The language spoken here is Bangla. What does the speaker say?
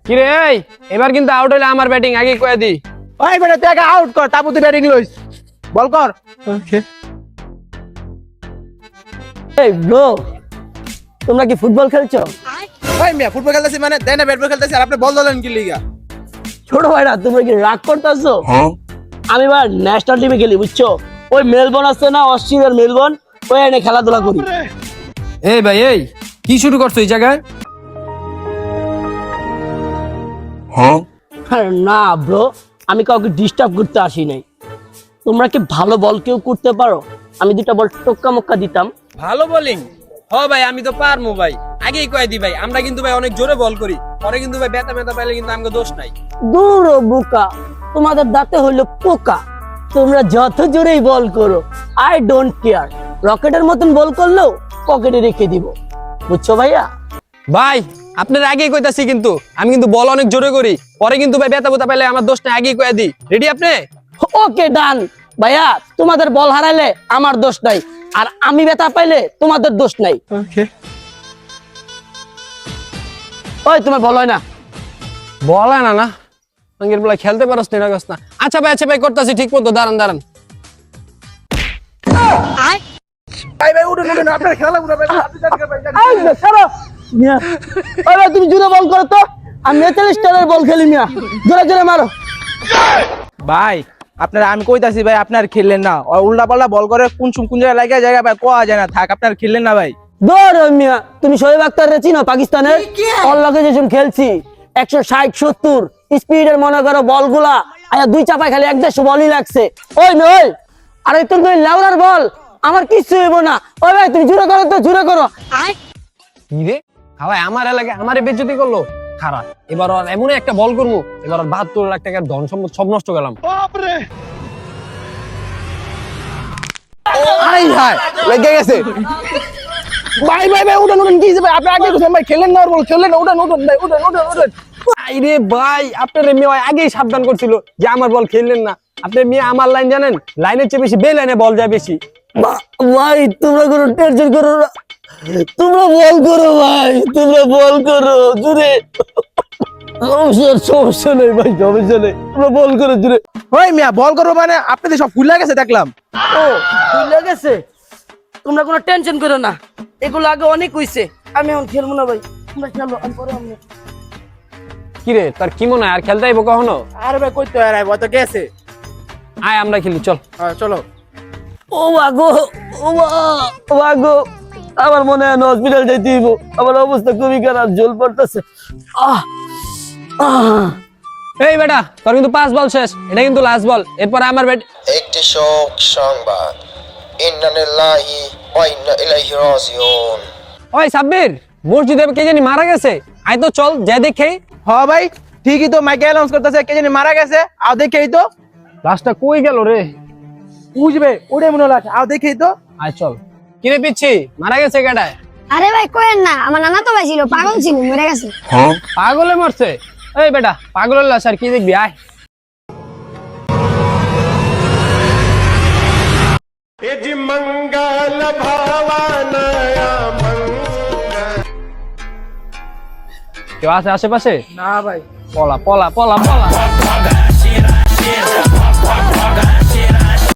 কি রে এই এবার কিন্তু আউট হইলে আমার ব্যাটিং আগে কয়ে দি। ওই বেটা তুই আগে আউট কর, তারপর তুই ব্যাটিং লইস। বল কর। ওকে। এই ব্রো, তোমরা কি ফুটবল খেলছো? ভাই মিয়া ফুটবল খেলতেছি মানে দেন না, ব্যাট বল খেলতেছি আর আপনি বল দলেন কি লিগা? ছোট ভাইরা তোমরা কি রাগ করতেছো? আমি এবার ন্যাশনাল টিমে খেলি, বুঝছো? ওই মেলবোর্ন আছে না, অস্ট্রেলিয়ার মেলবোর্ন, ওই এনে খেলাধুলা করি। এই ভাই এই কি শুরু করছো এই জায়গায়? আরে না ব্রো, আমি কাউকে ডিস্টার্ব করতে আসি নাই। তোমরা কি ভালো বল কেউ করতে পারো? আমি দুটা বল টোক্কা মক্কা দিতাম। ভালো বোলিং? হ ভাই আমি তো পারমু ভাই, আগেই কয়ে দি ভাই। আমরা কিন্তু ভাই অনেক জোরে বল করি, পরে কিন্তু ভাই ব্যথা ব্যথা পাইলে কিন্তু আমাকে দোষ নাই। দূর বোকা, তোমাদের দাঁতে হইলো পোকা। তোমরা যত জোরেই বল করো, আই ডোন্ট কেয়ার। রকেটের মতন বল করলেও পকেটে রেখে দিব, বুঝছো ভাইয়া? ভাই আপনার আগেই কইতাছি, কিন্তু আমি কিন্তু বল অনেক জোরে করি, পরে কিন্তু ভাই ব্যথা ব্যথা পাইলে আমার দোষ নাই, আগেই কয়ে দি। রেডি আপনি? ওকে ডান ভাইয়া, তোমাদের বল হারাইলে আমার দোষ নাই, আর আমি ব্যথা পাইলে তোমাদের দোষ নাই। ওকে। ওই তোমার বল হয় না? বলা না না আঙ্গের বলা খেলতে পারছ না গাছ না। আচ্ছা ভাই করতেছি ঠিক মতো, দাঁড়ান দাঁড়ান। ভাই ভাই উঠুন উঠুন, আপনার খেলা লাগবে ভাই, আপনি জান ভাই জান। এই যে, ছাড়ো। মিয়া, ওই ভাই, তুমি জোরে বল করো তো, আমি 43 স্টারের বল খেলি। মিয়া জোরে জোরে মারো। ভাই আপনার আমি কইতাছি ভাই, আপনার খেললেন না, উল্টা পাল্টা বল করে কোন জায়গায় জায়গা ভাই কোয়া যায় না, থাক আপনার খেললেন না ভাই। দৌড় মিয়া, তুমি শোয়েব আক্তার চিনো? পাকিস্তানের ওর লগে যেসব খেলছি 160-70 স্পিডের মনে করো বলগুলা, আয়া দুই চাপায় খালি 150 বলই লাগছে। ওই মেয়ে ওই, আরে তুমি লেওরার বল, আমার কিচ্ছু হইব না। ওই ভাই তুমি জোরে করো তো, জোরে করো। কি রে ভাই আমার এলাকায় আমারে বেজ্জতি করলো, খারাপ। এবার আর এমন একটা বল করবো, এবার আর 72 লাখ টাকার ধন সম্পদ সব নষ্ট গেলাম। আই হাই লেগে গেছে। ভাই ভাই ভাই উঠুন উঠুন, কি হইছে ভাই? আপনি আগে কইছেন ভাই খেলেন না, আর বল খেলেন না, উঠুন উঠুন ভাই, উঠুন উঠুন উঠুন। আইরে ভাই আপনার মেয়ে আগেই সাবধান করছিল যে আমার বল খেললেন না। আপনার মেয়ে আমার লাইন জানেন, লাইনের চেয়ে বেশি বে লাইনে বল যায় বেশি। ভাই তোমরা কোনো টেনশন করো না, তোমরা বল করো ভাই, তোমরা বল করো জোরে। সমস্যা নেই ভাই, সমস্যা নেই, তোমরা বল করো জোরে। ওই মিয়া বল করো মানে আপনি তো সব ফুলে গেছে দেখলাম। ও ভুলে গেছে? তোমরা কোনো টেনশন করো না, এগুলো আগে অনেক হইছে, আমি এখন খেলবো না ভাই, তোমরা খেলো, আমি পরে আমি। কি রে তার কি মনে হয় আর খেলতে আইবো কখনো? আরে ভাই কইতে আর আইবো তো গেছে। আয় আমরা খেলি চল। চলো। ও বাগো, ও বাগো, আমার মনে হয় হসপিটাল যাইতে হইব, আমার অবস্থা খুবই খারাপ, জল পড়তেছে। আহ আহ এই বেটা তোর কিন্তু 5 বল শেষ, এটা কিন্তু লাস্ট বল, এরপর আমার ব্যাট। একটি শোক সংবাদ, ইন্না লিল্লাহি ওয়া ইন্না ইলাইহি রাজিউন। ওই সাব্বির, মসজিদে কে জানি মারা গেছে, আয় তো চল যাই দেখে। হ্যাঁ ভাই ঠিকই তো, মাইকে অ্যানাউন্স করতেছে কে জানি মারা গেছে, আও দেখেই তো। লাশটা কই গেল রে? বুঝবে ওরে মনে লাগে, আও দেখেই তো। আয় চল। কি রে পিচ্ছি, মারা গেছে কেডায়? আরে ভাই কোয়েন না, আমার নানা তো ভাই ছিল, পাগল ছিল, মরে গেছে। পাগলে মরছে? এই বেটা পাগলের লাশ আর কি দেখবি, আয়। কেউ আছে আশেপাশে? না ভাই। পলা পলা পলা পলা।